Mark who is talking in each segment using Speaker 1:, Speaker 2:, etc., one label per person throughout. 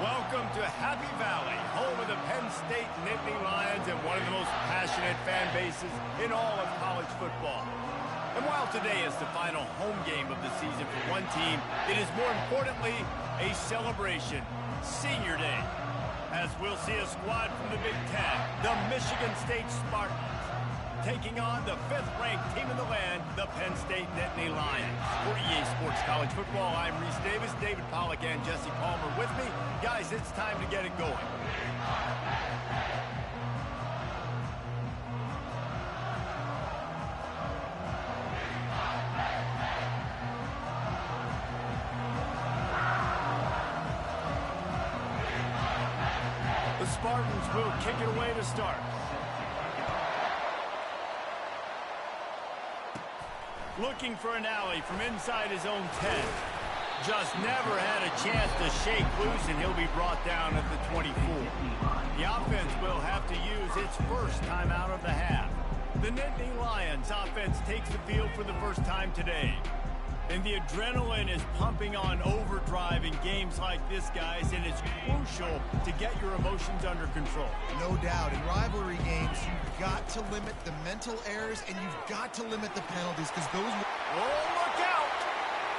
Speaker 1: Welcome to Happy Valley, home of the Penn State Nittany Lions and one of the most passionate fan bases in all of college football. And while today is the final home game of the season for one team, it is more importantly a celebration, Senior Day, as we'll see a squad from the Big Ten, the Michigan State Spartans, taking on the 5th-ranked team in the land, the Penn State Nittany Lions. For EA Sports College Football, I'm Reese Davis, David Pollack, and Jesse Palmer with me. Guys, it's time to get it going. The Spartans will kick it away to start. Looking for an alley from inside his own 10. Just never had a chance to shake loose, and he'll be brought down at the 24. The offense will have to use its first timeout of the half. The Nittany Lions offense takes the field for the first time today. And the adrenaline is pumping on overdrive in games like this, guys, and it's crucial to get your emotions under control.
Speaker 2: No doubt. In rivalry games, you've got to limit the mental errors, and you've got to limit the penalties, because those...
Speaker 1: Oh, look out!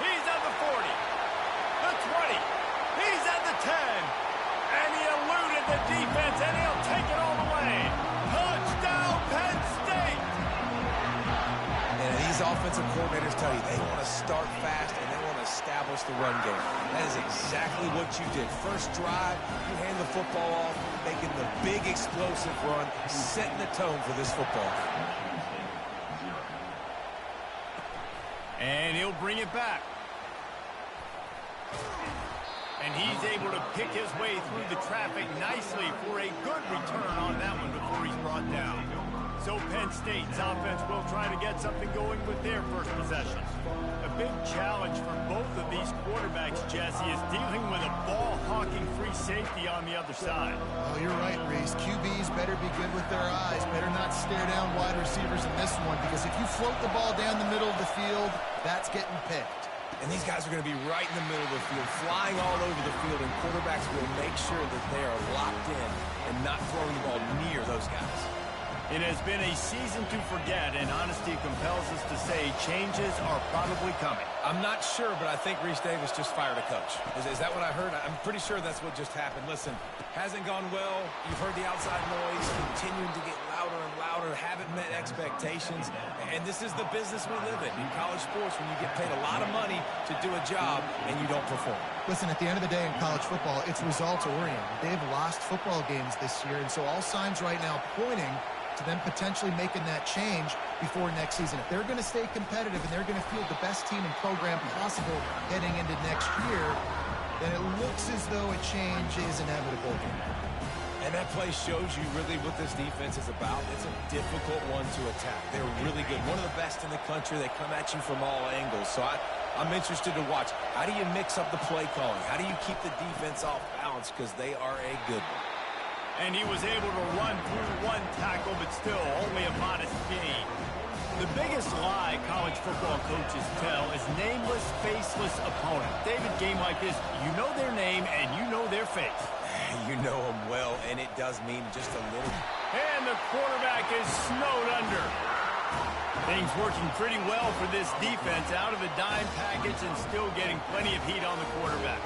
Speaker 1: He's at the 40, the 20, he's at the 10, and he eluded the defense, and he'll take it all the way. Touchdown, Penn State!
Speaker 3: And these offensive coordinators tell you they want to start fast and they want to establish the run game. That is exactly what you did. First drive, you hand the football off, making the big explosive run, setting the tone for this football game.
Speaker 1: And he'll bring it back. And he's able to pick his way through the traffic nicely for a good return on that one before he's brought down. So Penn State's offense will try to get something going with their first possession. A big challenge for both of these quarterbacks, Jesse, is dealing with a ball-hawking free safety on the other side.
Speaker 2: Oh, you're right, Reese. QBs better be good with their eyes. Better not stare down wide receivers in this one, because if you float the ball down the middle of the field, that's getting picked.
Speaker 3: And these guys are going to be right in the middle of the field, flying all over the field, and quarterbacks will make sure that they are locked in and not throwing the ball near those guys.
Speaker 1: It has been a season to forget, and honesty compels us to say changes are probably coming.
Speaker 3: I'm not sure, but I think Reese Davis just fired a coach. Is that what I heard? I'm pretty sure that's what just happened. Listen, hasn't gone well. You've heard the outside noise, continuing to get louder and louder, haven't met expectations. And this is the business we live in college sports, when you get paid a lot of money to do a job and you don't perform.
Speaker 2: Listen, at the end of the day in college football, it's results-oriented. They've lost football games this year, and so all signs right now pointing to them potentially making that change before next season. If they're going to stay competitive and they're going to field the best team and program possible heading into next year, then it looks as though a change is inevitable.
Speaker 3: And that play shows you really what this defense is about. It's a difficult one to attack. They're really good. One of the best in the country. They come at you from all angles. So I'm interested to watch. How do you mix up the play calling? How do you keep the defense off balance? Because they are a good one.
Speaker 1: And he was able to run through one tackle, but still only a modest gain. The biggest lie college football coaches tell is nameless, faceless opponent. David, game like this, you know their name and you know their face.
Speaker 3: You know them well, and it does mean just a little.
Speaker 1: And the quarterback is snowed under. Things working pretty well for this defense, out of the dime package and still getting plenty of heat on the quarterback.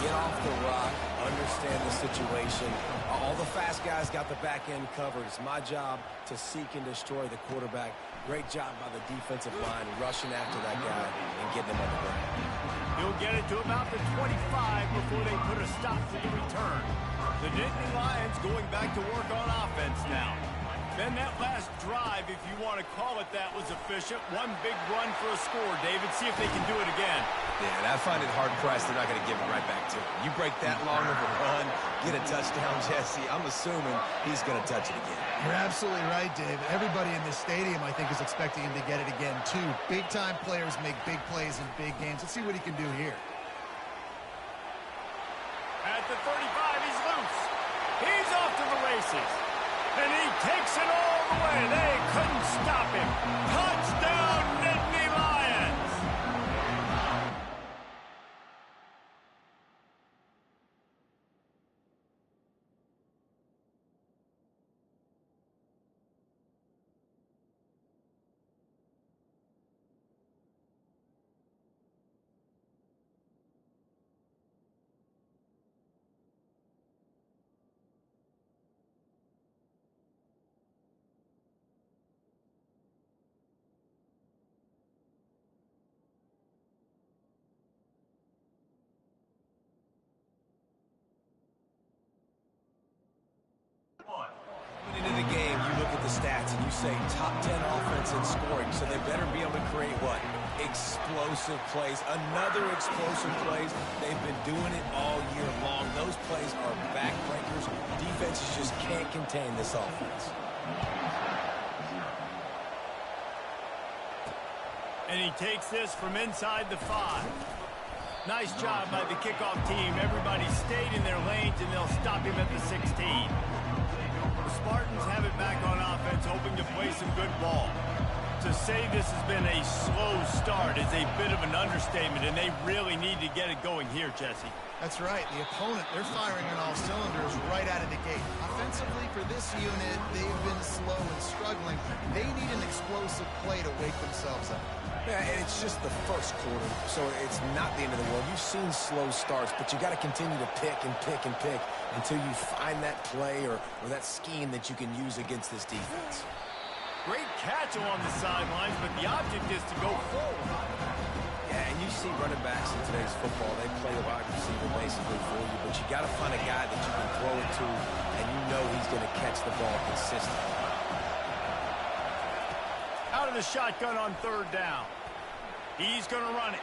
Speaker 3: Get off the rock, understand the situation. All the fast guys got the back end covered. It's my job to seek and destroy the quarterback. Great job by the defensive line rushing after that guy and getting him on the ground.
Speaker 1: He'll get it to about the 25 before they put a stop to the return. The Nittany Lions going back to work on offense now. Then that last drive, if you want to call it that, was efficient. One big run for a score, David. See if they can do it again.
Speaker 3: Yeah, and I find it hard-pressed they're not going to give it right back to him. You break that long of a run, get a touchdown, Jesse, I'm assuming he's going to touch it again.
Speaker 2: You're absolutely right, Dave. Everybody in this stadium, I think, is expecting him to get it again, too. Big-time players make big plays in big games. Let's see what he can do here.
Speaker 1: At the 35, he's loose. He's off to the races. And he takes it all the way. They couldn't stop him. Touchdown, Nittany Lions!
Speaker 3: the stats and you say top 10 offense in scoring, so they better be able to create what? Explosive plays. Another explosive plays. They've been doing it all year long. Those plays are backbreakers. Defenses just can't contain this offense.
Speaker 1: And he takes this from inside the 5. Nice job by the kickoff team. Everybody stayed in their lanes, and they'll stop him at the 16. The Spartans have it back on offense, hoping to play some good ball. To say this has been a slow start is a bit of an understatement, and they really need to get it going here, Jesse.
Speaker 2: That's right. The opponent, they're firing on all cylinders right out of the gate. Offensively, for this unit, they've been slow and struggling. They need an explosive play to wake themselves up.
Speaker 3: Yeah, and it's just the first quarter, so it's not the end of the world. You've seen slow starts, but you got to continue to pick and pick and pick until you find that play or that scheme that you can use against this defense.
Speaker 1: Great catch along the sidelines, but the object is to go forward.
Speaker 3: Yeah, and you see running backs in today's football, they play a wide receiver basically for you, but you got to find a guy that you can throw it to, and you know he's going to catch the ball consistently.
Speaker 1: Out of the shotgun on 3rd down. He's going to run it.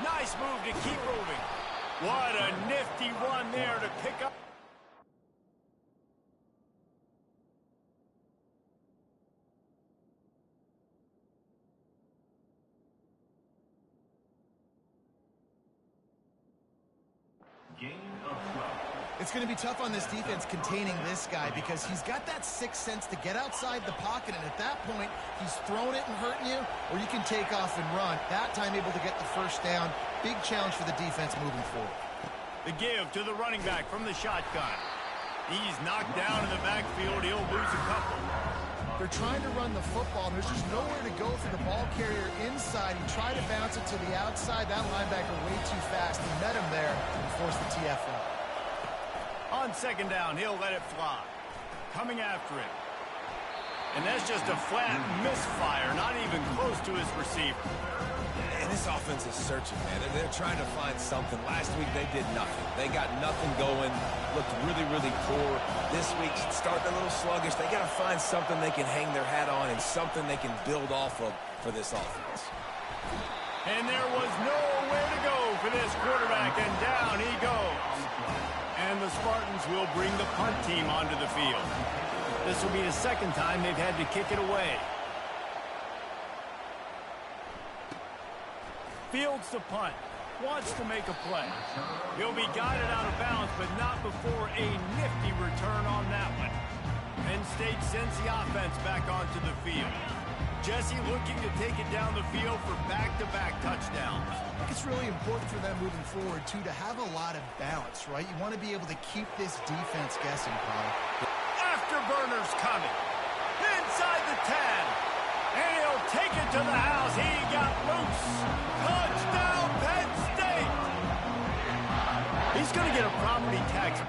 Speaker 1: Nice move to keep moving. What a nifty run there to pick up.
Speaker 2: It's going to be tough on this defense containing this guy because he's got that sixth sense to get outside the pocket, and at that point, he's throwing it and hurting you, or you can take off and run. That time able to get the first down. Big challenge for the defense moving forward.
Speaker 1: The give to the running back from the shotgun. He's knocked down in the backfield. He'll lose a couple.
Speaker 2: They're trying to run the football, and there's just nowhere to go for the ball carrier inside. He tried to bounce it to the outside. That linebacker way too fast. He met him there and forced the TFL.
Speaker 1: On 2nd down, he'll let it fly. Coming after it. And that's just a flat misfire, not even close to his receiver.
Speaker 3: And this offense is searching, man. They're trying to find something. Last week, they did nothing. They got nothing going, looked really, really poor. This week, starting a little sluggish. They got to find something they can hang their hat on and something they can build off of for this offense.
Speaker 1: And there was nowhere to go for this quarterback, and down he goes. And the Spartans will bring the punt team onto the field. This will be the 2nd time they've had to kick it away. Fields to punt. Wants to make a play. He'll be guided out of bounds, but not before a nifty return on that one. Penn State sends the offense back onto the field. Jesse looking to take it down the field for back-to-back touchdowns.
Speaker 2: I think it's really important for them moving forward, too, to have a lot of balance, right? You want to be able to keep this defense guessing, Paul.
Speaker 1: Afterburners coming. Inside the 10. And he'll take it to the house. He got loose. Touchdown, Penn State. He's going to get a property tax.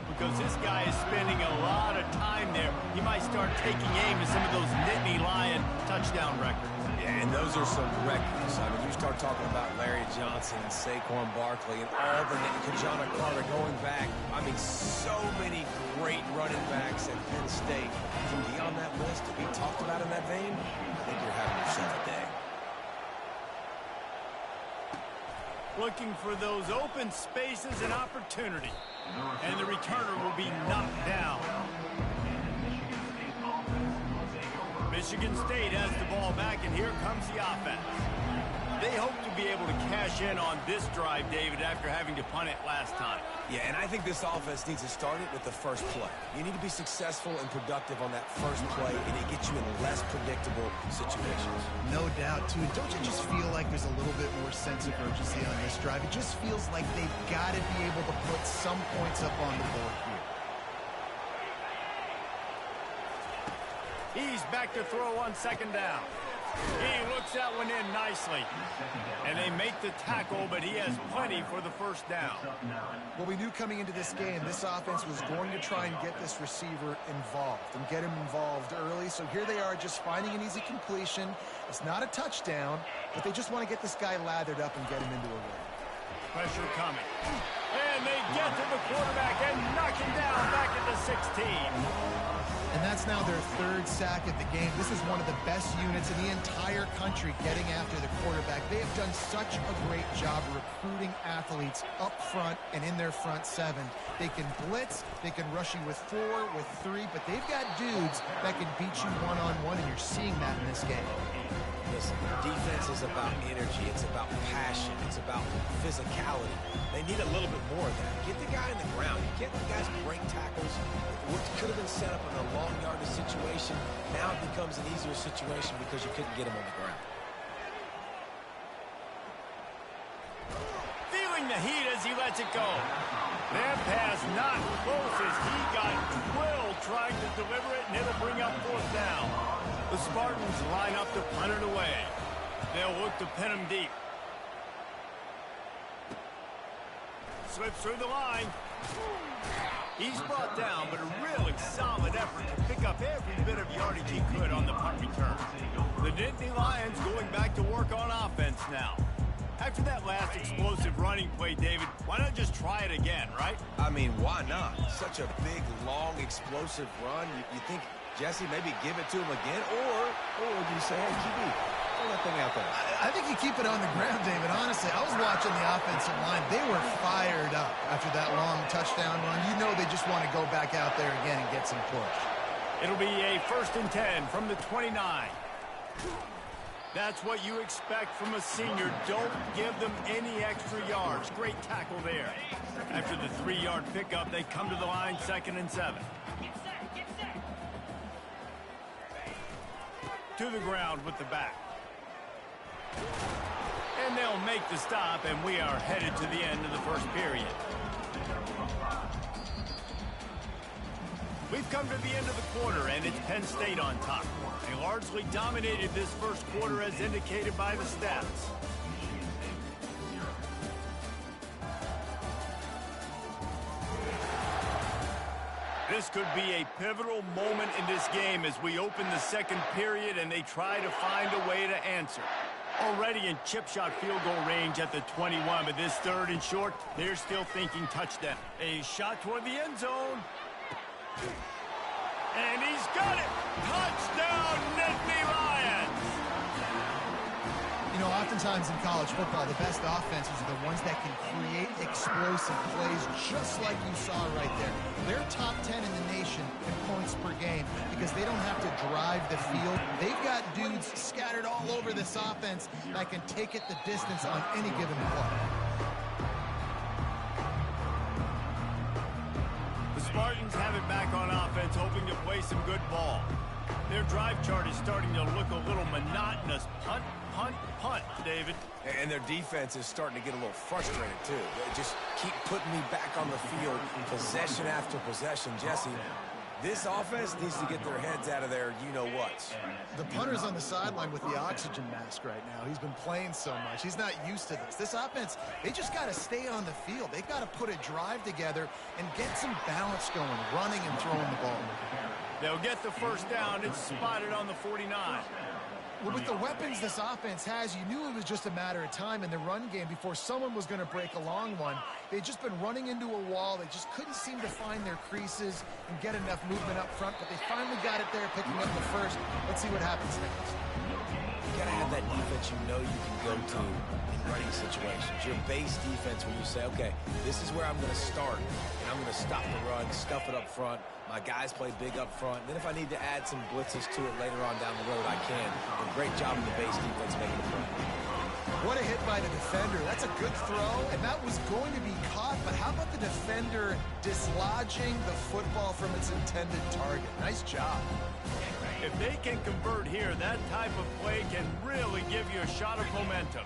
Speaker 1: Because this guy is spending a lot of time there. He might start taking aim at some of those Nittany Lion touchdown records.
Speaker 3: Yeah, and those are some records. I mean, you start talking about Larry Johnson and Saquon Barkley and all the Kajana Carter going back. I mean, so many great running backs at Penn State. To be on that list, to be talked about in that vein, I think you're having yourself a day.
Speaker 1: Looking for those open spaces and opportunity. And the returner will be knocked down. Michigan State has the ball back, and here comes the offense. they hope to be able to cash in on this drive, David, after having to punt it last time.
Speaker 3: Yeah, and I think this offense needs to start it with the first play. You need to be successful and productive on that first play, and it gets you in less predictable situations.
Speaker 2: No doubt, too. Don't you just feel like there's a little bit more sense of urgency on this drive? It just feels like they've got to be able to put some points up on the board here.
Speaker 1: He's back to throw on second down. He looks that one in nicely. And they make the tackle, but he has plenty for the first down.
Speaker 2: Well, we knew coming into this game, this offense was going to try and get this receiver involved and get him involved early. So here they are just finding an easy completion. It's not a touchdown, but they just want to get this guy lathered up and get him into a win.
Speaker 1: Pressure coming. And they get to the quarterback and knock him down back at the 16.
Speaker 2: And that's now their third sack of the game. This is one of the best units in the entire country getting after the quarterback. They have done such a great job recruiting athletes up front and in their front seven. They can blitz, they can rush you with 4, with 3, but they've got dudes that can beat you one-on-one, and you're seeing that in this game.
Speaker 3: Listen, defense is about energy. It's about passion. It's about physicality. They need a little bit more of that. Get the guy in the ground. You can't let guys break tackles. What could have been set up in a long yardage situation, now it becomes an easier situation because you couldn't get him on the ground.
Speaker 1: Feeling the heat as he lets it go. That pass not close as he got drilled trying to deliver it, and it'll bring up fourth down. The Spartans line up to punt it away. They'll look to pin him deep. Slips through the line. He's brought down, but a really solid effort to pick up every bit of yardage he could on the punt return. The Nittany Lions going back to work on offense now. After that last explosive running play, David, why not just try it again, right?
Speaker 3: I mean, why not? Such a big, long, explosive run. You think, Jesse, maybe give it to him again? Or do you say, hey, QB, throw that thing out there?
Speaker 2: I think you keep it on the ground, David. Honestly, I was watching the offensive line. They were fired up after that long touchdown run. You know they just want to go back out there again and get some push.
Speaker 1: It'll be a 1st and 10 from the 29. That's what you expect from a senior. Don't give them any extra yards. Great tackle there. After the 3-yard pickup, they come to the line 2nd and 7. To the ground with the back. And they'll make the stop, and we are headed to the end of the first period. We've come to the end of the quarter, and it's Penn State on top. They largely dominated this first quarter as indicated by the stats. This could be a pivotal moment in this game as we open the second period and they try to find a way to answer. Already in chip shot field goal range at the 21, but this 3rd and short, they're still thinking touchdown. A shot toward the end zone. And he's got it! Touchdown, Nittany Lions!
Speaker 2: You know, oftentimes in college football, the best offenses are the ones that can create explosive plays just like you saw right there. They're top 10 in the nation in points per game because they don't have to drive the field. They've got dudes scattered all over this offense that can take it the distance on any given play.
Speaker 1: The Spartans have it back on offense, hoping to play some good ball. Their drive chart is starting to look a little monotonous. Punt, punt, punt, David.
Speaker 3: And their defense is starting to get a little frustrated, too. They just keep putting me back on the field, possession after possession. Jesse, this offense needs to get their heads out of their you-know-whats.
Speaker 2: The punter's on the sideline with the oxygen mask right now. He's been playing so much. He's not used to this. This offense, they just got to stay on the field. They've got to put a drive together and get some balance going, running and throwing the ball.
Speaker 1: They'll get the first down. It's spotted on the 49.
Speaker 2: Well, with the weapons this offense has, you knew it was just a matter of time in the run game before someone was going to break a long one. They'd just been running into a wall. They just couldn't seem to find their creases and get enough movement up front, but they finally got it there, picking up the first. Let's see what happens next.
Speaker 3: You got to have that defense you know you can go to in running situations. Your base defense where you say, okay, this is where I'm going to start, and I'm going to stop the run, stuff it up front. My guys play big up front. Then if I need to add some blitzes to it later on down the road, I can. A great job of the base defense making the play.
Speaker 2: What a hit by the defender. That's a good throw, and that was going to be caught, but how about the defender dislodging the football from its intended target? Nice job.
Speaker 1: If they can convert here, that type of play can really give you a shot of momentum.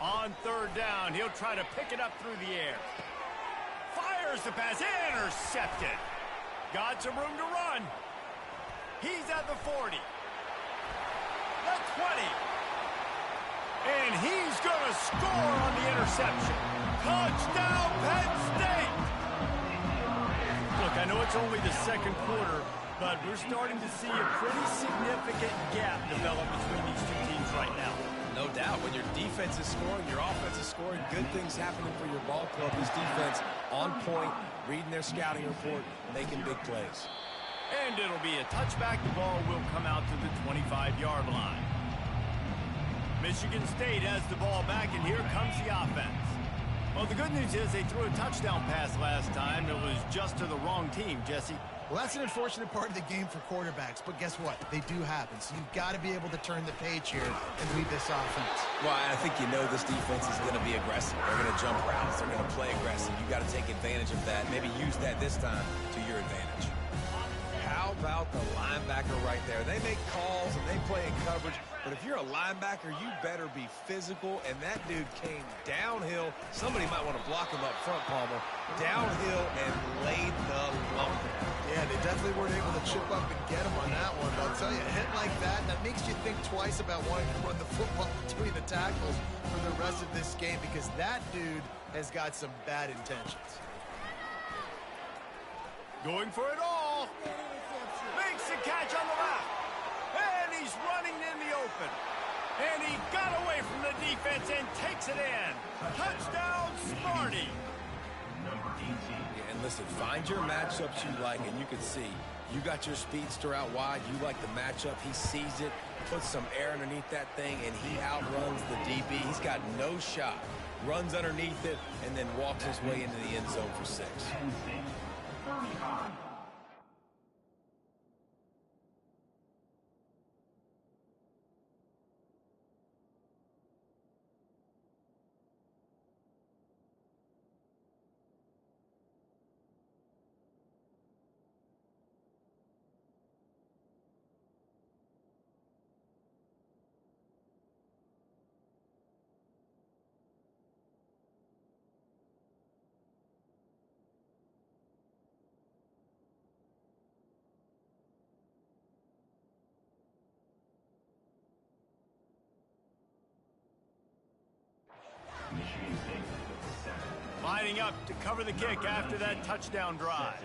Speaker 1: On third down, he'll try to pick it up through the air. Fires the pass, intercepted. Got some room to run. He's at the 40. The 20. And he's going to score on the interception. Touchdown, Penn State! Look, I know it's only the second quarter, but we're starting to see a pretty significant gap develop between these two teams right now.
Speaker 3: No doubt. When your defense is scoring, your offense is scoring, good things happening for your ball club. This defense on point, reading their scouting report, making big plays.
Speaker 1: And it'll be a touchback. The ball will come out to the 25-yard line. Michigan State has the ball back, and here comes the offense. Well, the good news is they threw a touchdown pass last time. It was just to the wrong team, Jesse.
Speaker 2: Well, that's an unfortunate part of the game for quarterbacks, but guess what? They do happen, so you've got to be able to turn the page here and lead this offense.
Speaker 3: Well, I think you know this defense is going to be aggressive. They're going to jump routes. They're going to play aggressive. You've got to take advantage of that. Maybe use that this time to your advantage. How about the linebacker right there? They make calls and they play in coverage, but if you're a linebacker, you better be physical, and that dude came downhill. Somebody might want to block him up front, Palmer. Downhill and laid the lumber.
Speaker 2: Yeah, they definitely weren't able to chip up and get him on that one, but I'll tell you, a hit like that makes you think twice about wanting to run the football between the tackles for the rest of this game, because that dude has got some bad intentions.
Speaker 1: Going for it all. Makes the catch on the left. And he's running in the open. And he got away from the defense and takes it in. Touchdown, Smarty.
Speaker 3: Yeah, and listen, find your matchups you like, and you can see you got your speedster out wide. You like the matchup. He sees it, puts some air underneath that thing, and he outruns the DB. He's got no shot. Runs underneath it, and then walks his way into the end zone for 6.
Speaker 1: Lining up to cover the kick after that touchdown drive.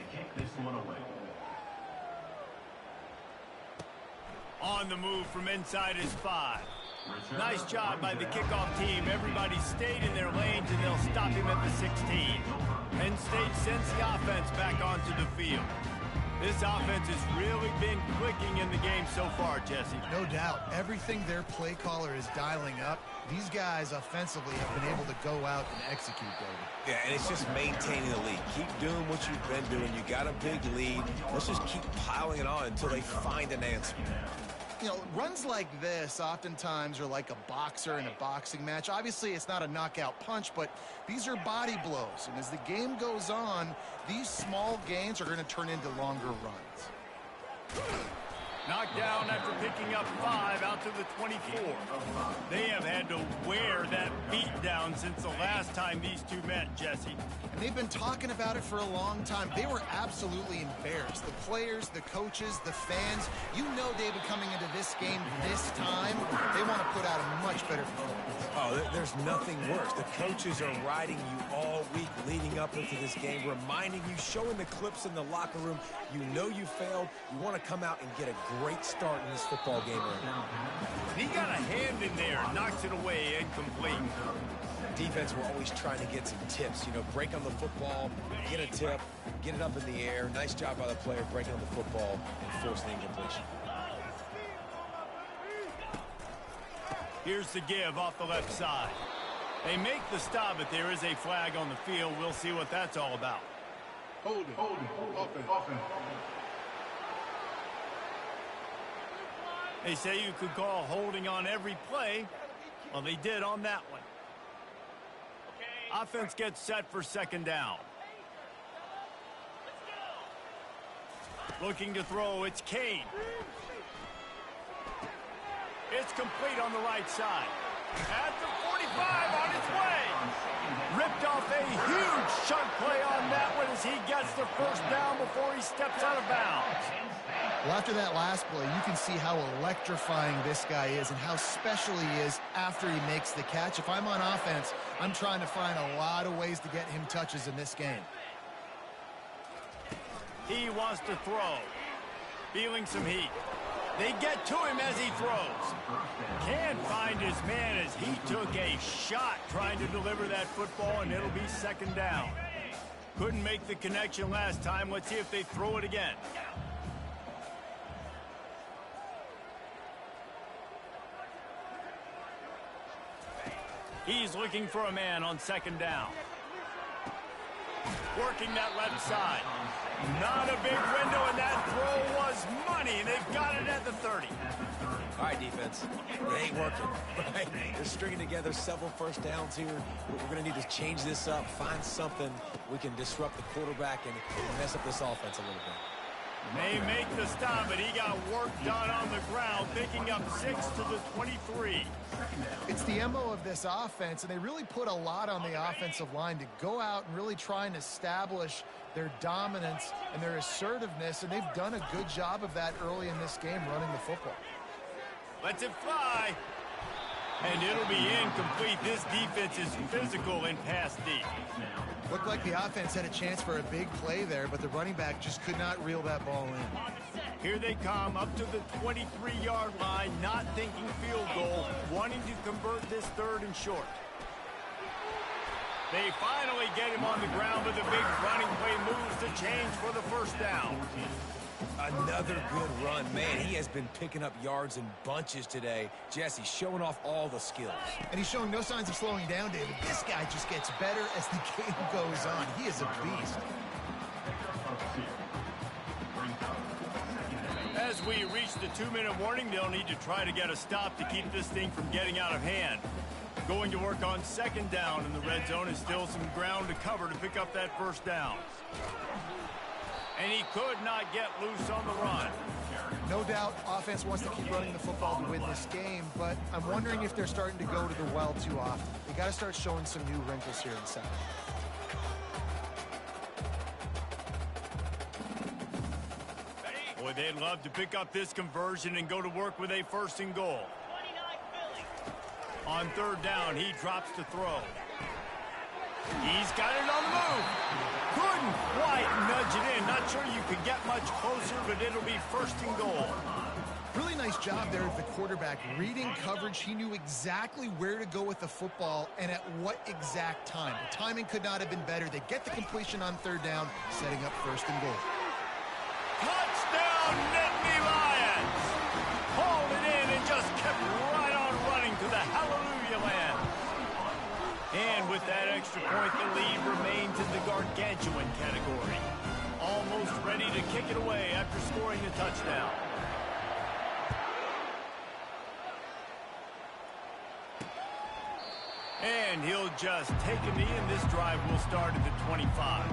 Speaker 1: On the move from inside his 5. Nice job by the kickoff team. Everybody stayed in their lanes, and they'll stop him at the 16. Penn State sends the offense back onto the field. This offense has really been clicking in the game so far, Jesse.
Speaker 2: No doubt. Everything their play caller is dialing up, these guys offensively have been able to go out and execute, David.
Speaker 3: Yeah, and it's just maintaining the lead. Keep doing what you've been doing. You got a big lead. Let's just keep piling it on until they find an answer.
Speaker 2: You know, runs like this oftentimes are like a boxer in a boxing match. Obviously, it's not a knockout punch, but these are body blows. And as the game goes on, these small gains are going to turn into longer runs.
Speaker 1: Knocked down after picking up 5 out to the 24. They have had to wear that beat down since the last time these two met, Jesse.
Speaker 2: And they've been talking about it for a long time. They were absolutely embarrassed. The players, the coaches, the fans. You know, David, coming into this game this time, they want to put out a much better performance.
Speaker 3: Oh, there's nothing worse. The coaches are riding you all week leading up into this game, reminding you, showing the clips in the locker room. You know you failed. You want to come out and get a great start in this football game right now.
Speaker 1: He got a hand in there, knocks it away, incomplete.
Speaker 3: Defense, we're always trying to get some tips. You know, break on the football, get a tip, get it up in the air. Nice job by the player breaking on the football and forcing the incompletion.
Speaker 1: Here's the give off the left side. They make the stop, but there is a flag on the field. We'll see what that's all about.
Speaker 4: Hold it. Offense.
Speaker 1: They say you could call holding on every play. Well, they did on that one. Offense gets set for second down. Looking to throw, it's Kane. It's complete on the right side. At the 45, on its way. Ripped off a huge chunk play on that one as he gets the first down before he steps out of bounds.
Speaker 2: Well, after that last play, you can see how electrifying this guy is and how special he is after he makes the catch. If I'm on offense, I'm trying to find a lot of ways to get him touches in this game.
Speaker 1: He wants to throw. Feeling some heat. They get to him as he throws. Can't find his man as he took a shot trying to deliver that football, and it'll be second down. Couldn't make the connection last time. Let's see if they throw it again. He's looking for a man on second down. Working that left side. Not a big window, and that throw was money, and they've got it at the 30.
Speaker 3: All right, defense. It ain't working, right? They're stringing together several first downs here. We're going to need to change this up, find something we can disrupt the quarterback and mess up this offense a little bit.
Speaker 1: They make the stop, but he got work done on the ground, picking up 6 to the 23.
Speaker 2: It's the MO of this offense, and they really put a lot on the offensive line to go out and really try and establish their dominance and their assertiveness, and they've done a good job of that early in this game running the football.
Speaker 1: Lets it fly. And it'll be incomplete. This defense is physical in pass deep.
Speaker 2: Looked like the offense had a chance for a big play there, but the running back just could not reel that ball in.
Speaker 1: Here they come up to the 23-yard line, not thinking field goal, wanting to convert this third and short. They finally get him on the ground, but the big running play moves to change for the first down.
Speaker 3: Another good run. Man, he has been picking up yards in bunches today. Jesse showing off all the skills.
Speaker 2: And he's showing no signs of slowing down, David. This guy just gets better as the game goes on. He is a beast.
Speaker 1: As we reach the 2-minute warning, they'll need to try to get a stop to keep this thing from getting out of hand. Going to work on second down in the red zone is still some ground to cover to pick up that first down. And he could not get loose on the run.
Speaker 2: No doubt offense wants to keep running the football to win this game, but I'm wondering if they're starting to go to the well too often. They got to start showing some new wrinkles here in the second.
Speaker 1: Boy, they'd love to pick up this conversion and go to work with a first and goal. On third down, he drops to throw. He's got it on the move. Couldn't quite nudge it in. Not sure you could get much closer, but it'll be first and goal.
Speaker 2: Really nice job there of the quarterback. Reading coverage, he knew exactly where to go with the football and at what exact time. The timing could not have been better. They get the completion on third down, setting up first and goal.
Speaker 1: Touchdown, Nittany Lions! Hauled it in and just kept right on running to the hallelujah land. And with that extra point, the lead remains in the gargantuan category. Almost ready to kick it away after scoring a touchdown. And he'll just take a knee, and this drive will start at the 25.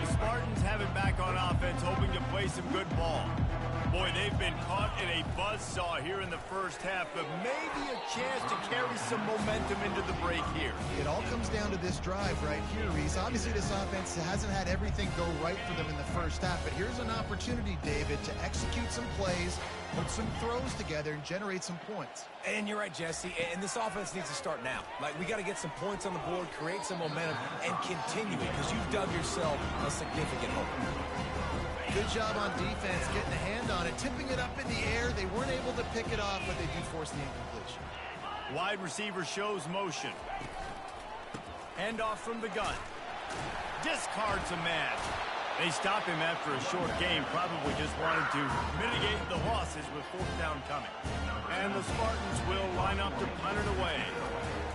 Speaker 1: The Spartans have it back on offense, hoping to play some good ball. Boy, they've been caught in a buzzsaw here in the first half, but maybe a chance to carry some momentum into the break here.
Speaker 2: It all comes down to this drive right here, Reese. Obviously, this offense hasn't had everything go right for them in the first half, but here's an opportunity, David, to execute some plays, put some throws together, and generate some points.
Speaker 3: And you're right, Jesse, and this offense needs to start now. Like, we got to get some points on the board, create some momentum, and continue it, because you've dug yourself a significant hole.
Speaker 2: Good job on defense, getting a hand on it, tipping it up in the air. They weren't able to pick it off, but they do force the incompletion.
Speaker 1: Wide receiver shows motion. Handoff from the gun. Discards a man. They stop him after a short game, probably just wanted to mitigate the losses with fourth down coming. And the Spartans will line up to punt it away.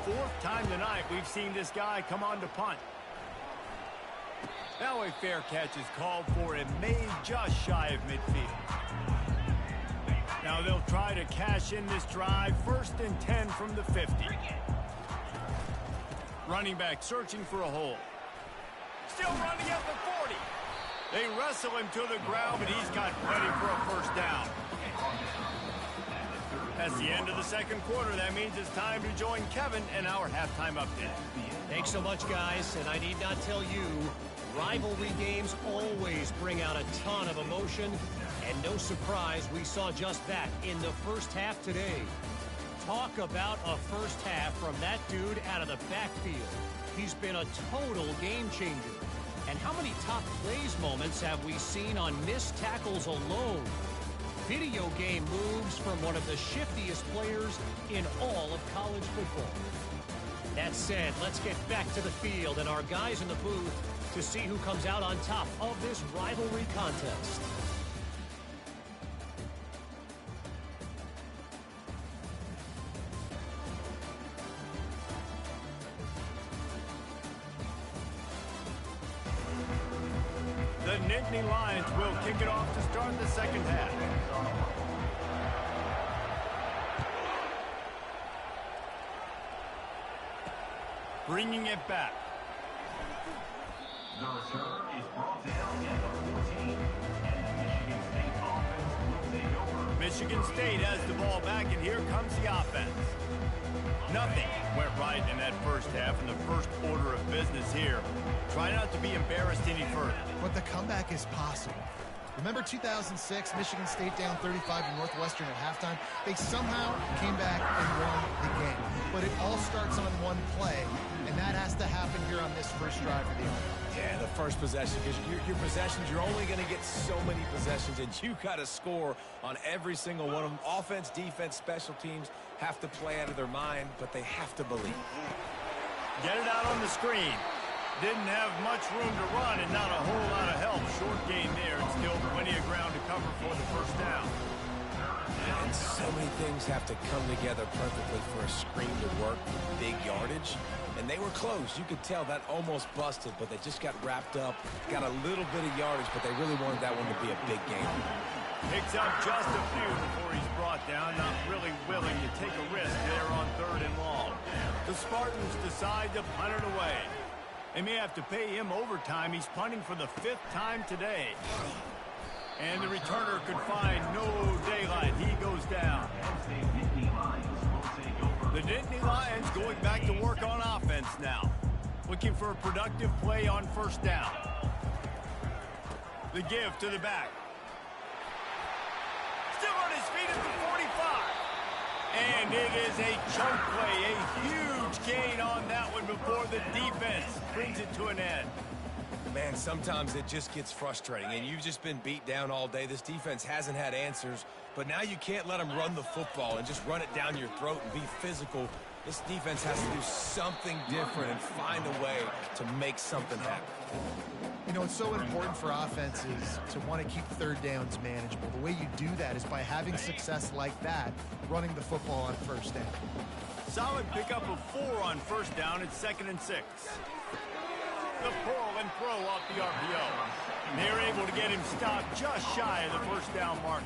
Speaker 1: Fourth time tonight we've seen this guy come on to punt. Now a fair catch is called for and made just shy of midfield. Now they'll try to cash in this drive. 1st and 10 from the 50. Running back searching for a hole. Still running at the 40. They wrestle him to the ground, but he's got plenty for a 1st down. That's the end of the 2nd quarter. That means it's time to join Kevin in our halftime update.
Speaker 4: Thanks so much, guys, and I need not tell you, rivalry games always bring out a ton of emotion, and no surprise, we saw just that in the 1st half today. Talk about a 1st half from that dude out of the backfield. He's been a total game changer. And how many top plays moments have we seen on missed tackles alone? Video game moves from one of the shiftiest players in all of college football. That said, let's get back to the field and our guys in the booth to see who comes out on top of this rivalry contest.
Speaker 1: The Nittany Lions will kick it off to start the 2nd half. Bringing it back.
Speaker 5: The return is brought down at the 14, and the Michigan State offense will take over.
Speaker 1: Michigan State has the ball back, and here comes the offense. Nothing went right in that 1st half, in the 1st order of business here. Try not to be embarrassed any further.
Speaker 2: But the comeback is possible. Remember 2006, Michigan State down 35 to Northwestern at halftime? They somehow came back and won the game. But it all starts on one play, and that has to happen here on this 1st drive of the offense.
Speaker 3: Yeah, the 1st possession, because your possessions, you're only going to get so many possessions, and you got to score on every single one of them. Offense, defense, special teams have to play out of their mind, but they have to believe.
Speaker 1: Get it out on the screen. Didn't have much room to run and not a whole lot of help. Short gain there and still plenty of ground to cover for the 1st down.
Speaker 3: And so many things have to come together perfectly for a screen to work. Big yardage. And they were close. You could tell that almost busted, but they just got wrapped up. Got a little bit of yardage, but they really wanted that one to be a big game.
Speaker 1: Picks up just a few before he's brought down. Not really willing to take a risk there on 3rd and long. The Spartans decide to punt it away. They may have to pay him overtime. He's punting for the 5th time today. And the returner could find no daylight. He goes down. The Nittany Lions going back to work on offense now. Looking for a productive play on 1st down. The give to the back. Still on his feet at the 45. And it is a chunk play, a huge gain on that one before the defense brings it to an end.
Speaker 3: Man, sometimes it just gets frustrating, and you've just been beat down all day. This defense hasn't had answers, but now you can't let them run the football and just run it down your throat and be physical. This defense has to do something different and find a way to make something happen.
Speaker 2: You know, it's so important for offenses to want to keep 3rd downs manageable. The way you do that is by having success like that, running the football on 1st down.
Speaker 1: Solid pickup of 4 on 1st down. It's 2nd and 6. The pull and throw off the RPO. They're able to get him stopped just shy of the 1st down marker.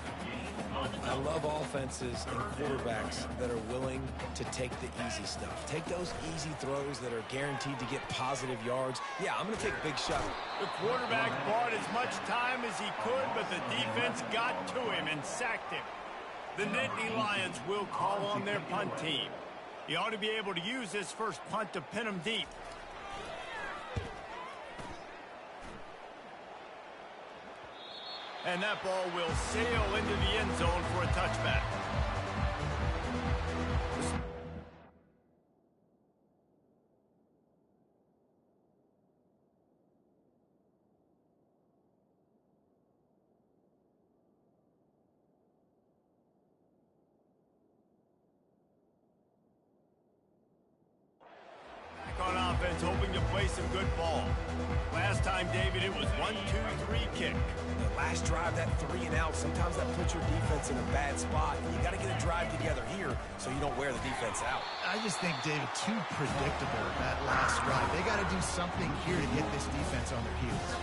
Speaker 3: I love offenses and quarterbacks that are willing to take the easy stuff. Take those easy throws that are guaranteed to get positive yards. Yeah, I'm going to take a big shot.
Speaker 1: The quarterback bought as much time as he could, but the defense got to him and sacked him. The Nittany Lions will call on their punt team. He ought to be able to use this 1st punt to pin him deep. And that ball will sail into the end zone for a touchback. Back on offense, hoping to play some good ball. Last time, David, it was 1-2-3 kick.
Speaker 3: The last drive, that 3 and out, sometimes that puts your defense in a bad spot. You got to get a drive together here so you don't wear the defense out.
Speaker 2: I just think, David, too predictable that last drive. They got got to do something here to get this defense on their heels.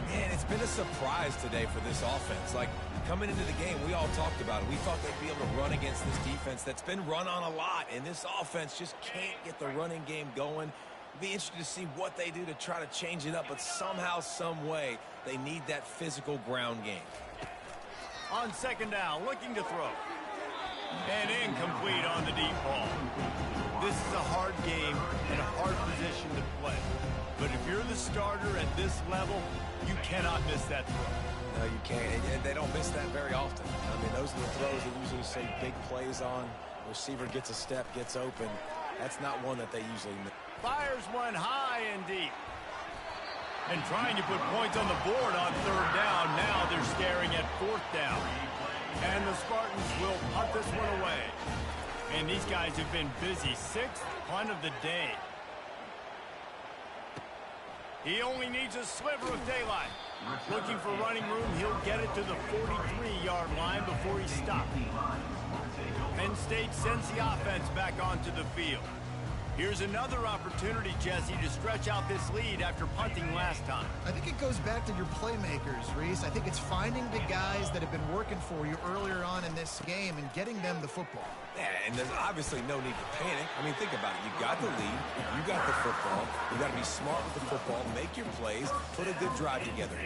Speaker 3: Man, it's been a surprise today for this offense. Like, coming into the game, we all talked about it. We thought they'd be able to run against this defense that's been run on a lot, and this offense just can't get the running game going. Be interested to see what they do to try to change it up, but somehow, some way, they need that physical ground game.
Speaker 1: On second down, looking to throw. And incomplete on the deep ball. This is a hard game and a hard position to play. But if you're the starter at this level, you cannot miss that throw.
Speaker 3: No, you can't. And they don't miss that very often. I mean, those are the throws that usually say big plays on. The receiver gets a step, gets open. That's not one that they usually miss.
Speaker 1: Fires one high and deep. And trying to put points on the board on third down. Now they're staring at fourth down. And the Spartans will punt this one away. And these guys have been busy. Sixth punt of the day. He only needs a sliver of daylight. Looking for running room, he'll get it to the 43-yard line before he stops. Penn State sends the offense back onto the field. Here's another opportunity, Jesse, to stretch out this lead after punting last time.
Speaker 2: I think it goes back to your playmakers, Reese. I think it's finding the guys that have been working for you earlier on in this game and getting them the football.
Speaker 3: Yeah, and there's obviously no need to panic. I mean, think about it. You got the lead. You got the football. You got to be smart with the football, make your plays, put a good drive together.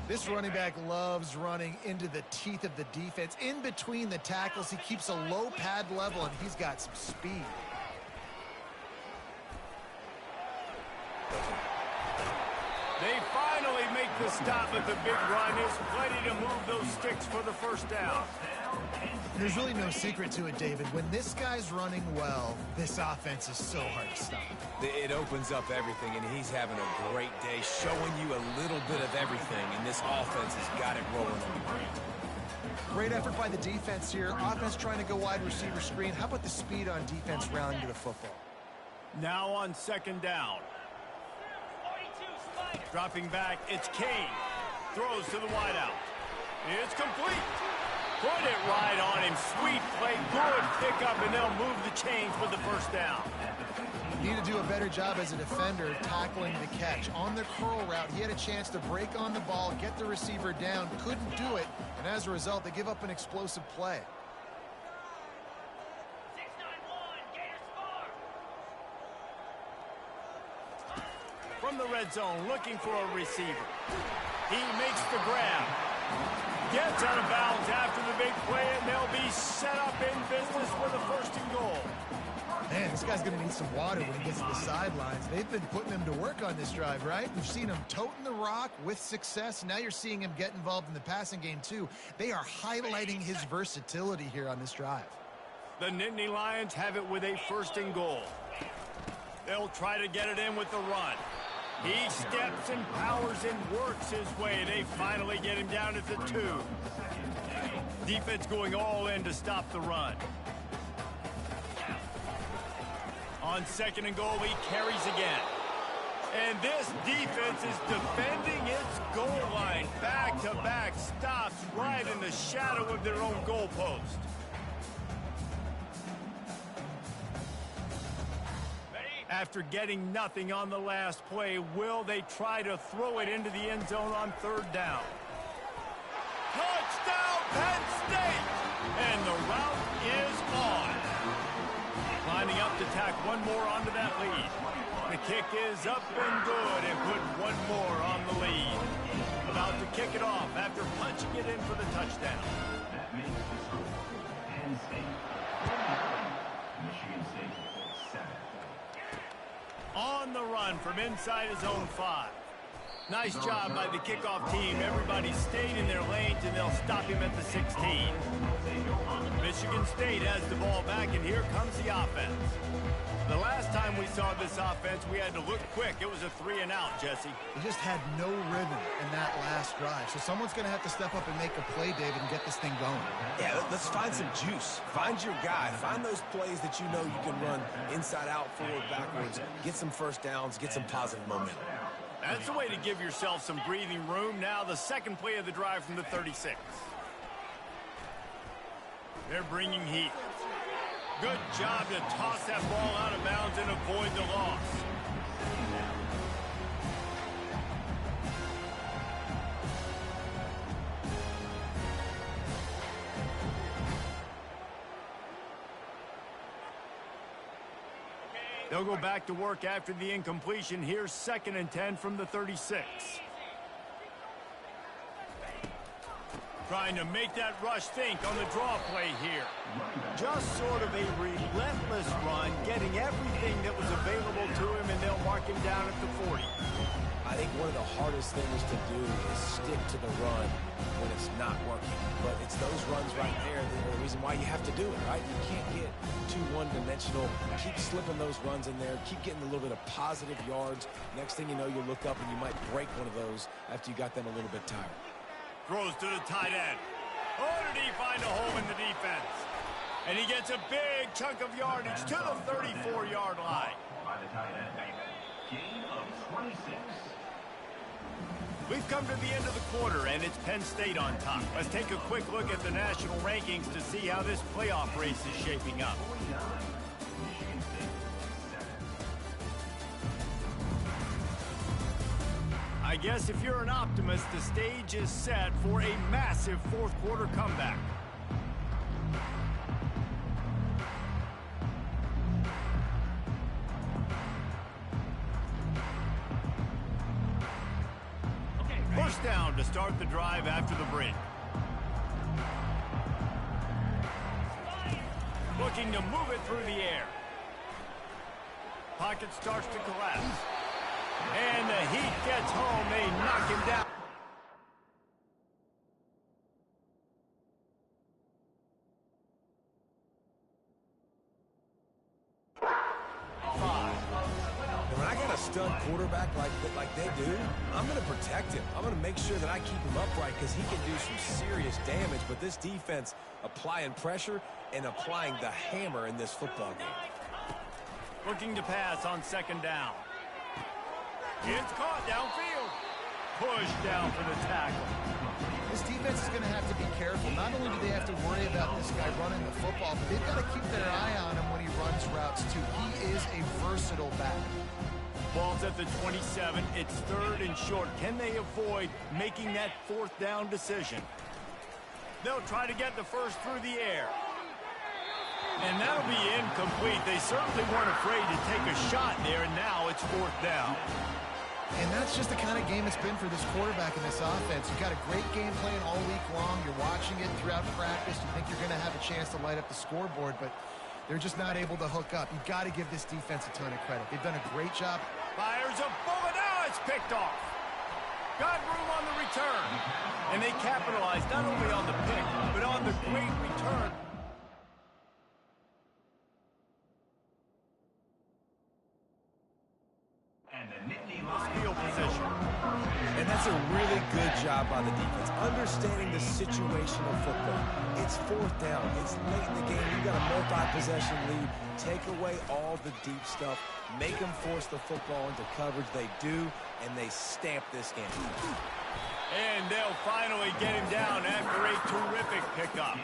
Speaker 2: This running back loves running into the teeth of the defense. In between the tackles, he keeps a low pad level, and he's got some speed.
Speaker 1: They finally make the stop at the big run. There's plenty to move those sticks for the first down.
Speaker 2: There's really no secret to it, David. When this guy's running well, this offense is so hard to stop.
Speaker 3: It opens up everything, and he's having a great day, showing you a little bit of everything, and this offense has got it rolling on the ground.
Speaker 2: Great effort by the defense here. Offense trying to go wide receiver screen. How about the speed on defense rounding to the football?
Speaker 1: Now on second down. Dropping back, it's Kane. Throws to the wideout. It's complete. Put it right on him. Sweet play, good pickup, and they'll move the chains for the first down.
Speaker 2: Need to do a better job as a defender tackling the catch. On the curl route, he had a chance to break on the ball, get the receiver down, couldn't do it, and as a result, they give up an explosive play.
Speaker 1: From the red zone, looking for a receiver. He makes the grab. Gets out of bounds after the big play, and they'll be set up in business with a first and goal.
Speaker 2: Man, this guy's going to need some water when he gets to the sidelines. They've been putting him to work on this drive, right? We've seen him toting the rock with success. Now you're seeing him get involved in the passing game, too. They are highlighting his versatility here on this drive.
Speaker 1: The Nittany Lions have it with a first and goal. They'll try to get it in with the run. He steps and powers and works his way. They finally get him down at the 2. Defense going all in to stop the run. On second and goal, he carries again. And this defense is defending its goal line. Back-to-back stops right in the shadow of their own goalpost. After getting nothing on the last play, will they try to throw it into the end zone on third down? Touchdown, Penn State! And the route is on. Lining up to tack one more onto that lead. The kick is up and good and put one more on the lead. About to kick it off after punching it in for the touchdown.
Speaker 5: That makes the score Penn State 49, Michigan State 7.
Speaker 1: On the run from inside his own 5. Nice job by the kickoff team. Everybody stayed in their lanes, and they'll stop him at the 16. Michigan State has the ball back, and here comes the offense. The last time we saw this offense, we had to look quick. It was a 3-and-out, Jesse.
Speaker 2: They just had no rhythm in that last drive. So someone's going to have to step up and make a play, David, and get this thing going.
Speaker 3: Yeah, let's find some juice. Find your guy. Find those plays that you know you can run inside out, forward, backwards. Get some first downs. Get some positive momentum.
Speaker 1: That's the way to give yourself some breathing room. Now the second play of the drive from the 36. They're bringing heat. Good job to toss that ball out of bounds and avoid the loss. They'll go back to work after the incompletion. Here's 2nd and 10 from the 36. Trying to make that rush think on the draw play here. Just sort of a relentless run, getting everything that was available to him, and they'll mark him down at the 40.
Speaker 3: I think one of the hardest things to do is stick to the run when it's not working. But it's those runs right there that are the reason why you have to do it, right? You can't get too one-dimensional. Keep slipping those runs in there. Keep getting a little bit of positive yards. Next thing you know, you look up and you might break one of those after you got them a little bit tired.
Speaker 1: Throws to the tight end. Oh, did he find a hole in the defense? And he gets a big chunk of yardage to the 34-yard line.
Speaker 5: By the tight end. Gain of 26.
Speaker 1: We've come to the end of the quarter, and it's Penn State on top. Let's take a quick look at the national rankings to see how this playoff race is shaping up.
Speaker 5: Michigan State, 7.
Speaker 1: I guess if you're an optimist, the stage is set for a massive fourth-quarter comeback. First down to start the drive after the break. Looking to move it through the air. Pocket starts to collapse. And the Heat gets home. They knock him down.
Speaker 3: When I got a stud quarterback like they do, I'm going to protect him. I'm going to make sure that I keep him upright because he can do some serious damage. But this defense applying pressure and applying the hammer in this football game.
Speaker 1: Looking to pass on 2nd down. It's caught downfield. Pushed down for the tackle.
Speaker 2: This defense is going to have to be careful. Not only do they have to worry about this guy running the football, but they've got to keep their eye on him when he runs routes too. He is a versatile back.
Speaker 1: Ball's at the 27. It's 3rd and short. Can they avoid making that 4th down decision? They'll try to get the first through the air. And that'll be incomplete. They certainly weren't afraid to take a shot there, and now it's 4th down.
Speaker 2: And that's just the kind of game it's been for this quarterback in this offense. You've got a great game plan all week long. You're watching it throughout practice. You think you're going to have a chance to light up the scoreboard, but they're just not able to hook up. You've got to give this defense a ton of credit. They've done a great job.
Speaker 1: Fires a bullet. Now it's picked off. Got room on the return. And they capitalized not only on the pick, but on the great return. Field position.
Speaker 3: And that's a really good job by the defense, understanding the situation of football. It's 4th down. It's late in the game. You've got a multi-possession lead. Take away all the deep stuff. Make them force the football into coverage. They do, and they stamp this game.
Speaker 1: And they'll finally get him down after a terrific pickup.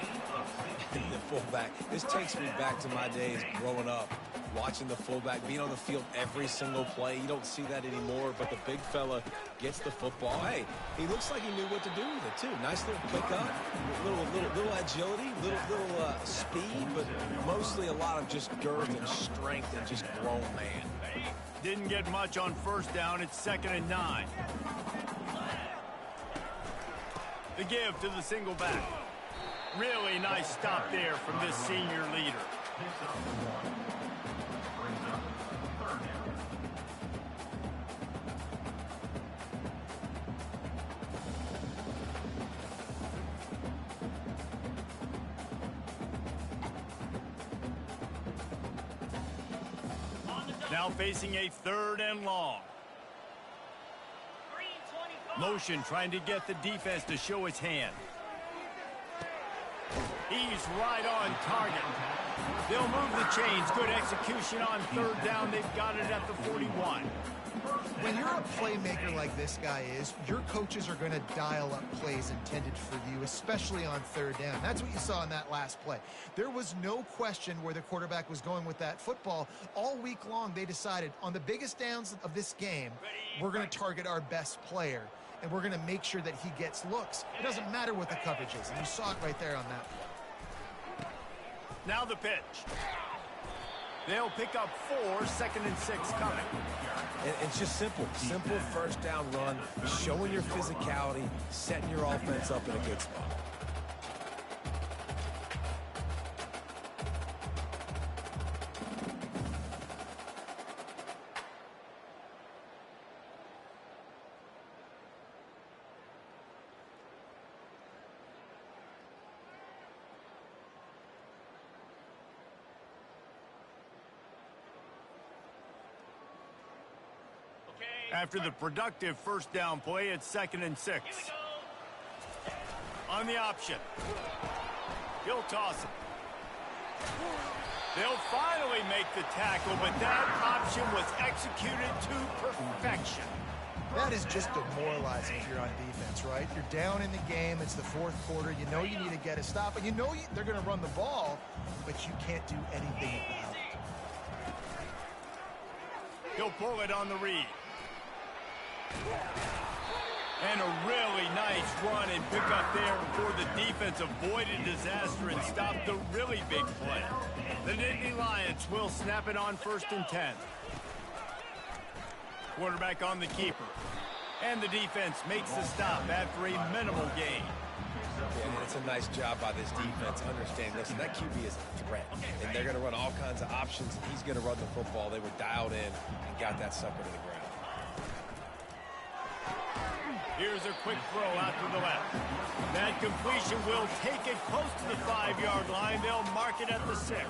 Speaker 3: The fullback. This takes me back to my days growing up, watching the fullback being on the field every single play. You don't see that anymore, but the big fella gets the football. Hey, he looks like he knew what to do with it, too. Nice little pickup, little agility, little speed, but mostly a lot of just girth and strength and just grown man.
Speaker 1: Didn't get much on 1st down. It's 2nd and 9. The give to the single back. Really nice stop there from this senior leader. Now facing a 3rd and long. Motion trying to get the defense to show its hand. He's right on target. They'll move the chains. Good execution on 3rd down. They've got it at the 41.
Speaker 2: When you're a playmaker like this guy is, your coaches are going to dial up plays intended for you, especially on 3rd down. That's what you saw in that last play. There was no question where the quarterback was going with that football. All week long, they decided on the biggest downs of this game, we're going to target our best player, and we're going to make sure that he gets looks. It doesn't matter what the coverage is, and you saw it right there on that play.
Speaker 1: Now the pitch. They'll pick up 4, 2nd and 6 coming.
Speaker 3: It's just simple. Simple first down run, showing your physicality, setting your offense up in a good spot.
Speaker 1: After the productive first down play, it's 2nd and 6. On the option. He'll toss it. They'll finally make the tackle, but that option was executed to perfection.
Speaker 2: That is just demoralizing if you're on defense, right? You're down in the game. It's the 4th quarter. You know you need to get a stop, and you know they're going to run the ball, but you can't do anything about it.
Speaker 1: He'll pull it on the read. And a really nice run and pick up there before the defense avoided disaster and stopped the really big play. The Nittany Lions will snap it on 1st and 10. Quarterback on the keeper. And the defense makes the stop after a minimal gain.
Speaker 3: Yeah, and it's a nice job by this defense understanding, listen, that QB is a threat. And they're going to run all kinds of options. He's going to run the football. They were dialed in and got that sucker to the ground.
Speaker 1: Here's a quick throw out to the left. That completion will take it close to the 5-yard line. They'll mark it at the 6.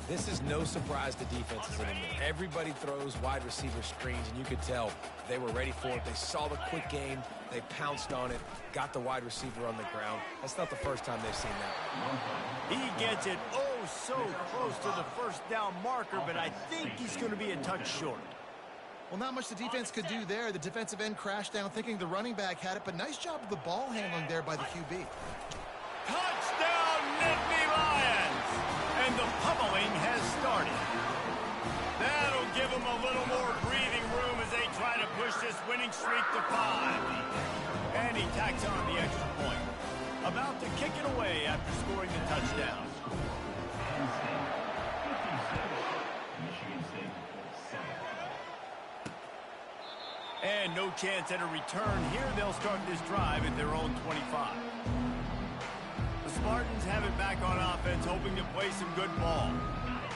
Speaker 3: This is no surprise to defenses anymore. Everybody throws wide receiver screens, and you could tell they were ready for it. They saw the quick game. They pounced on it, got the wide receiver on the ground. That's not the first time they've seen that.
Speaker 1: He gets it so close to the first down marker, but I think he's going to be a touch short.
Speaker 2: Well, not much the defense could do there. The defensive end crashed down thinking the running back had it, but nice job of the ball handling there by the QB.
Speaker 1: Touchdown, Nittany Lions! And the pummeling has started. That'll give them a little more breathing room as they try to push this winning streak to 5. And he tacks on the extra point. About to kick it away after scoring the touchdown. And no chance at a return here. They'll start this drive at their own 25. The Spartans have it back on offense, hoping to play some good ball.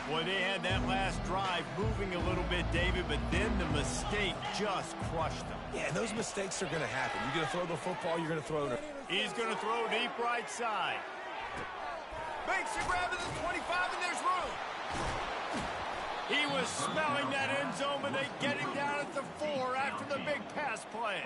Speaker 1: Boy, they had that last drive moving a little bit, David, but then the mistake just crushed them.
Speaker 3: Yeah, those mistakes are going to happen. You're going to throw the football, you're going to throw it.
Speaker 1: He's going to throw deep right side. Makes the grab at the 25, and there's room. He was smelling that end zone, but they get him down at the 4 after the big pass play.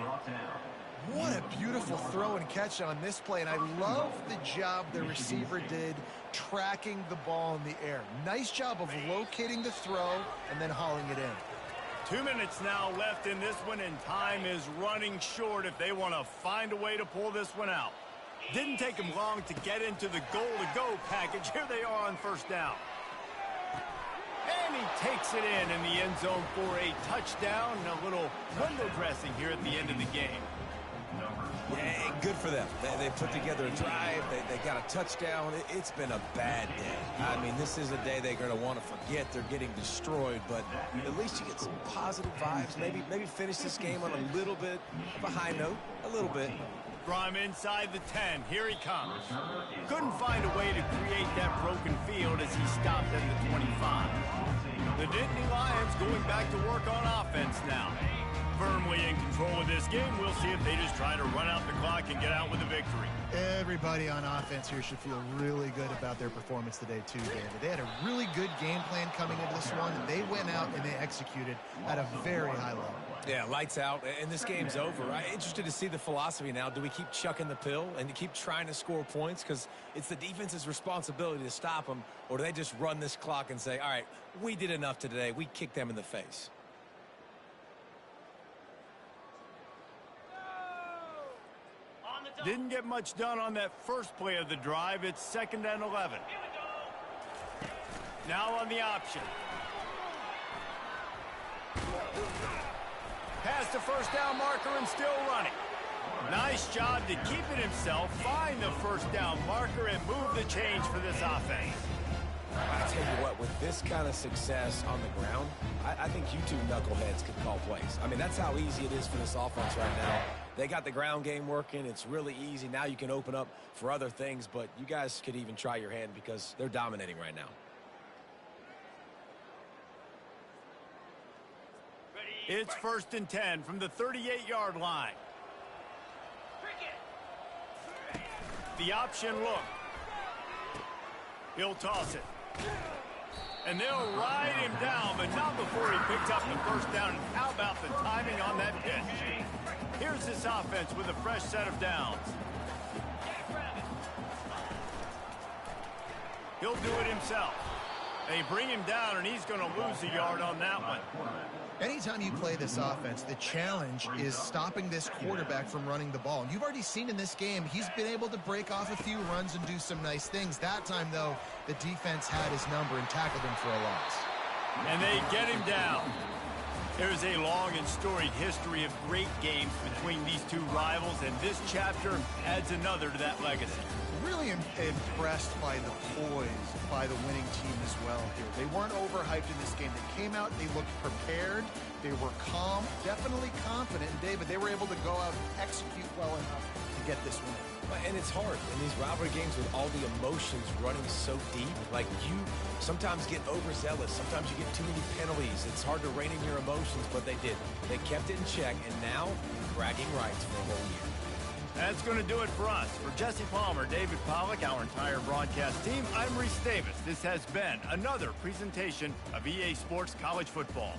Speaker 2: What a beautiful throw and catch on this play, and I love the job the receiver did tracking the ball in the air. Nice job of locating the throw and then hauling it in.
Speaker 1: 2 minutes now left in this one, and time is running short if they want to find a way to pull this one out. Didn't take them long to get into the goal-to-go package. Here they are on first down. And he takes it in the end zone for a touchdown and a little window dressing here at the end of the game.
Speaker 3: Yeah, good for them. They put together a drive. They got a touchdown. It's been a bad day. I mean, this is a day they're going to want to forget. They're getting destroyed, but at least you get some positive vibes. Maybe finish this game on a little bit of a high note, a little bit.
Speaker 1: From inside the 10, here he comes. Couldn't find a way to create that broken field as he stopped at the 25. The Nittany Lions going back to work on offense now. Firmly in control of this game. We'll see if they just try to run out the clock and get out with a victory.
Speaker 2: Everybody on offense here should feel really good about their performance today too, David. They had a really good game plan coming into this one, and they went out and they executed at a very high level.
Speaker 3: Yeah, lights out, and this game's over. I'm interested to see the philosophy now. Do we keep chucking the pill and keep trying to score points? Because it's the defense's responsibility to stop them, or do they just run this clock and say, all right, we did enough today. We kicked them in the face.
Speaker 1: Didn't get much done on that first play of the drive. It's 2nd and 11. Now on the option. Past the first down marker and still running. Nice job to keep it himself, find the first down marker, and move the change for this offense.
Speaker 3: I tell you what, with this kind of success on the ground, I think you two knuckleheads could call plays. I mean, that's how easy it is for this offense right now. They got the ground game working. It's really easy. Now you can open up for other things, but you guys could even try your hand because they're dominating right now.
Speaker 1: It's 1st and 10 from the 38-yard line. The option look. He'll toss it. And they'll ride him down, but not before he picked up the first down. And how about the timing on that pitch? Here's this offense with a fresh set of downs. He'll do it himself. They bring him down, and he's going to lose a yard on that one.
Speaker 2: Anytime you play this offense, the challenge is stopping this quarterback from running the ball. And you've already seen in this game, he's been able to break off a few runs and do some nice things. That time, though, the defense had his number and tackled him for a loss.
Speaker 1: And they get him down. There's a long and storied history of great games between these two rivals, and this chapter adds another to that legacy.
Speaker 6: Really impressed by the poise by the winning team as well here. They weren't overhyped in this game. They came out, they looked prepared, they were calm, definitely confident. And David, they were able to go out and execute well enough to get this win.
Speaker 3: And it's hard in these rivalry games with all the emotions running so deep. Like, you sometimes get overzealous. Sometimes you get too many penalties. It's hard to rein in your emotions, but they did. They kept it in check, and now bragging rights for a whole year.
Speaker 1: That's going to do it for us. For Jesse Palmer, David Pollack, our entire broadcast team, I'm Reese Davis. This has been another presentation of EA Sports College Football.